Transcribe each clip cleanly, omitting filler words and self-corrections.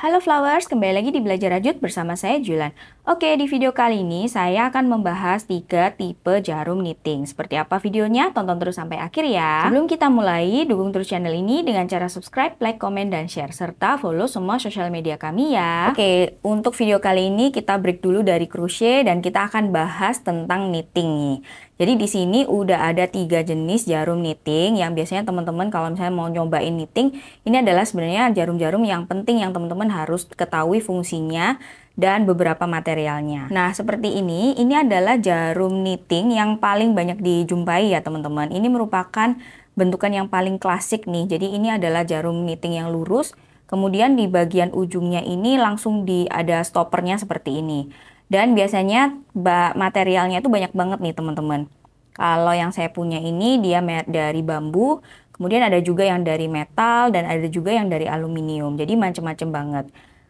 Halo Flowers, kembali lagi di Belajar Rajut bersama saya Julan. Oke, di video kali ini saya akan membahas 3 tipe jarum knitting. Seperti apa videonya? Tonton terus sampai akhir ya. Sebelum kita mulai, dukung terus channel ini dengan cara subscribe, like, komen, dan share. Serta follow semua sosial media kami ya. Oke, untuk video kali ini kita break dulu dari crochet dan kita akan bahas tentang knitting nih. Jadi di sini udah ada 3 jenis jarum knitting yang biasanya teman-teman kalau misalnya mau nyobain knitting, ini adalah sebenarnya jarum-jarum yang penting yang teman-teman harus ketahui fungsinya dan beberapa materialnya. Nah, seperti ini adalah jarum knitting yang paling banyak dijumpai ya teman-teman. Ini merupakan bentukan yang paling klasik nih. Jadi ini adalah jarum knitting yang lurus, kemudian di bagian ujungnya ini langsung ada stoppernya seperti ini. Dan biasanya materialnya itu banyak banget nih teman-teman. Kalau yang saya punya ini dia dari bambu, kemudian ada juga yang dari metal dan ada juga yang dari aluminium. Jadi macam-macam banget.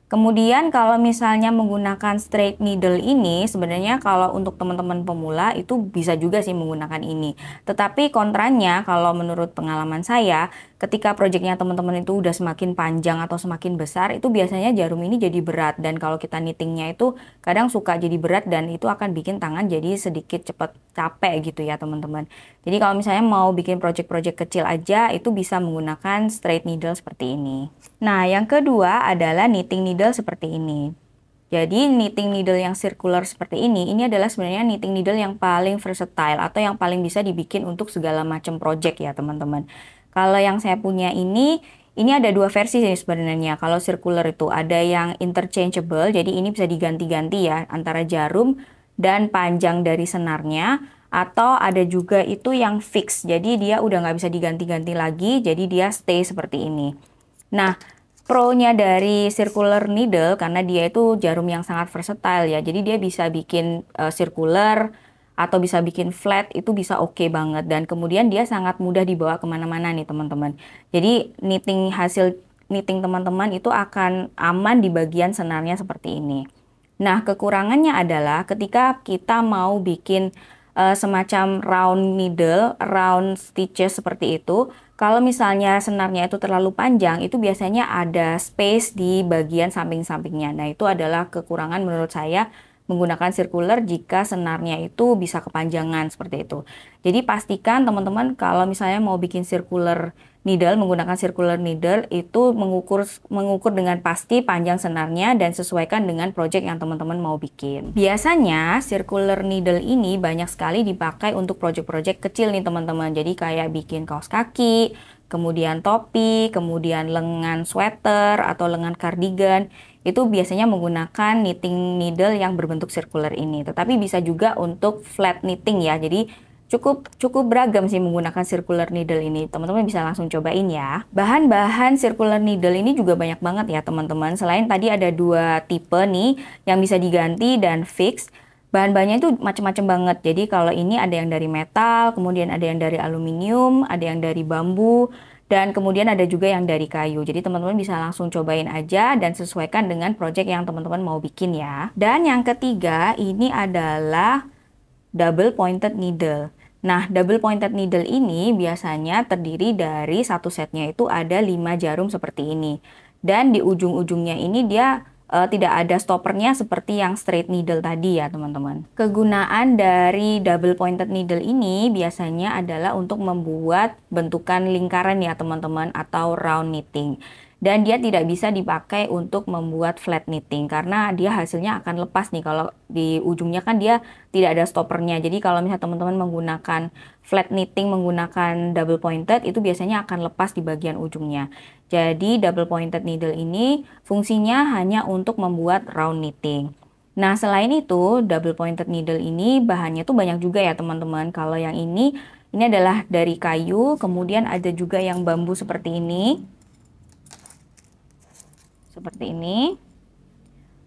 Kemudian kalau misalnya menggunakan straight needle ini, sebenarnya kalau untuk teman-teman pemula itu bisa juga sih menggunakan ini. Tetapi kontranya kalau menurut pengalaman saya, ketika proyeknya teman-teman itu udah semakin panjang atau semakin besar, itu biasanya jarum ini jadi berat. Dan kalau kita knittingnya itu kadang suka jadi berat dan itu akan bikin tangan jadi sedikit cepat capek gitu ya teman-teman. Jadi kalau misalnya mau bikin project-project kecil aja, itu bisa menggunakan straight needle seperti ini. Nah, yang kedua adalah knitting needle seperti ini. Jadi knitting needle yang circular seperti ini adalah sebenarnya knitting needle yang paling versatile atau yang paling bisa dibikin untuk segala macam project ya teman-teman. Kalau yang saya punya ini ada 2 versi sih sebenarnya. Kalau circular itu ada yang interchangeable, jadi ini bisa diganti-ganti ya antara jarum dan panjang dari senarnya. Atau ada juga itu yang fix, jadi dia udah nggak bisa diganti-ganti lagi, jadi dia stay seperti ini. Nah, pro-nya dari circular needle karena dia itu jarum yang sangat versatile ya. Jadi dia bisa bikin circular atau bisa bikin flat, itu bisa oke banget. Dan kemudian dia sangat mudah dibawa kemana-mana nih teman-teman. Jadi hasil knitting teman-teman itu akan aman di bagian senarnya seperti ini. Nah, kekurangannya adalah ketika kita mau bikin semacam round needle, round stitches seperti itu. Kalau misalnya senarnya itu terlalu panjang, itu biasanya ada space di bagian samping-sampingnya. Nah, itu adalah kekurangan menurut saya menggunakan circular jika senarnya itu bisa kepanjangan seperti itu. Jadi pastikan teman-teman kalau misalnya mau bikin circular needle, menggunakan circular needle itu mengukur dengan pasti panjang senarnya dan sesuaikan dengan project yang teman-teman mau bikin. Biasanya circular needle ini banyak sekali dipakai untuk project-project kecil nih teman-teman. Jadi kayak bikin kaos kaki, kemudian topi, kemudian lengan sweater atau lengan cardigan. Itu biasanya menggunakan knitting needle yang berbentuk circular ini. Tetapi bisa juga untuk flat knitting ya. Jadi cukup beragam sih menggunakan circular needle ini. Teman-teman bisa langsung cobain ya. Bahan-bahan circular needle ini juga banyak banget ya teman-teman. Selain tadi ada 2 tipe nih yang bisa diganti dan fix. Bahan-bahannya itu macam-macam banget. Jadi kalau ini ada yang dari metal, kemudian ada yang dari aluminium, ada yang dari bambu, dan kemudian ada juga yang dari kayu. Jadi teman-teman bisa langsung cobain aja dan sesuaikan dengan project yang teman-teman mau bikin ya. Dan yang ketiga ini adalah double pointed needle. Nah, double pointed needle ini biasanya terdiri dari satu setnya itu ada 5 jarum seperti ini. Dan di ujung-ujungnya ini dia tidak ada stoppernya seperti yang straight needle tadi ya teman-teman. Kegunaan dari double pointed needle ini biasanya adalah untuk membuat bentukan lingkaran ya teman-teman atau round knitting. Dan dia tidak bisa dipakai untuk membuat flat knitting karena dia hasilnya akan lepas nih kalau di ujungnya kan dia tidak ada stoppernya. Jadi kalau misalnya teman-teman menggunakan flat knitting menggunakan double pointed itu biasanya akan lepas di bagian ujungnya. Jadi double pointed needle ini fungsinya hanya untuk membuat round knitting. Nah, selain itu double pointed needle ini bahannya tuh banyak juga ya teman-teman. Kalau yang ini adalah dari kayu, kemudian ada juga yang bambu seperti ini. Seperti ini.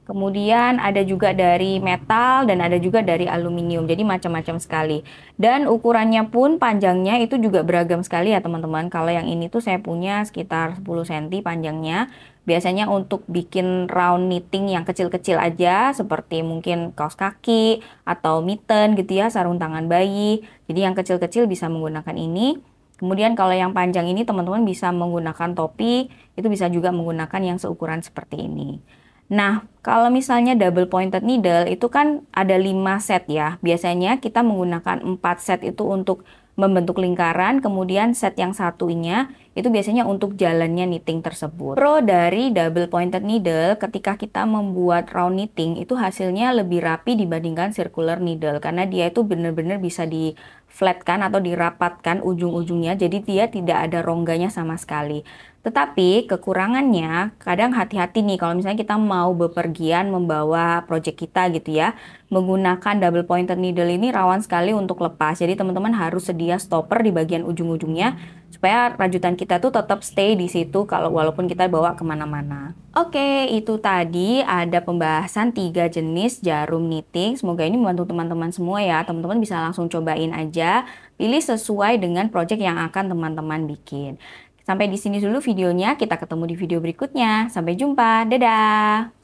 Kemudian ada juga dari metal dan ada juga dari aluminium. Jadi macam-macam sekali. Dan ukurannya pun panjangnya itu juga beragam sekali ya teman-teman. Kalau yang ini tuh saya punya sekitar 10 cm panjangnya. Biasanya untuk bikin round knitting yang kecil-kecil aja seperti mungkin kaos kaki atau mitten gitu ya, sarung tangan bayi. Jadi yang kecil-kecil bisa menggunakan ini. Kemudian kalau yang panjang ini teman-teman bisa menggunakan topi, itu bisa juga menggunakan yang seukuran seperti ini. Nah, kalau misalnya double pointed needle itu kan ada 5 set ya. Biasanya kita menggunakan 4 set itu untuk membentuk lingkaran, kemudian set yang satunya itu biasanya untuk jalannya knitting tersebut. Pro dari double pointed needle, ketika kita membuat round knitting itu hasilnya lebih rapi dibandingkan circular needle, karena dia itu benar-benar bisa di flatkan atau dirapatkan ujung-ujungnya, jadi dia tidak ada rongganya sama sekali. Tetapi kekurangannya, kadang hati-hati nih kalau misalnya kita mau bepergian membawa project kita gitu ya, menggunakan double pointed needle ini rawan sekali untuk lepas. Jadi teman-teman harus sedia stopper di bagian ujung-ujungnya supaya rajutan kita tuh tetap stay di situ kalau walaupun kita bawa kemana-mana. Oke, itu tadi ada pembahasan 3 jenis jarum knitting. Semoga ini membantu teman-teman semua ya. Teman-teman bisa langsung cobain aja, pilih sesuai dengan project yang akan teman-teman bikin. Sampai di sini dulu videonya, kita ketemu di video berikutnya. Sampai jumpa, dadah!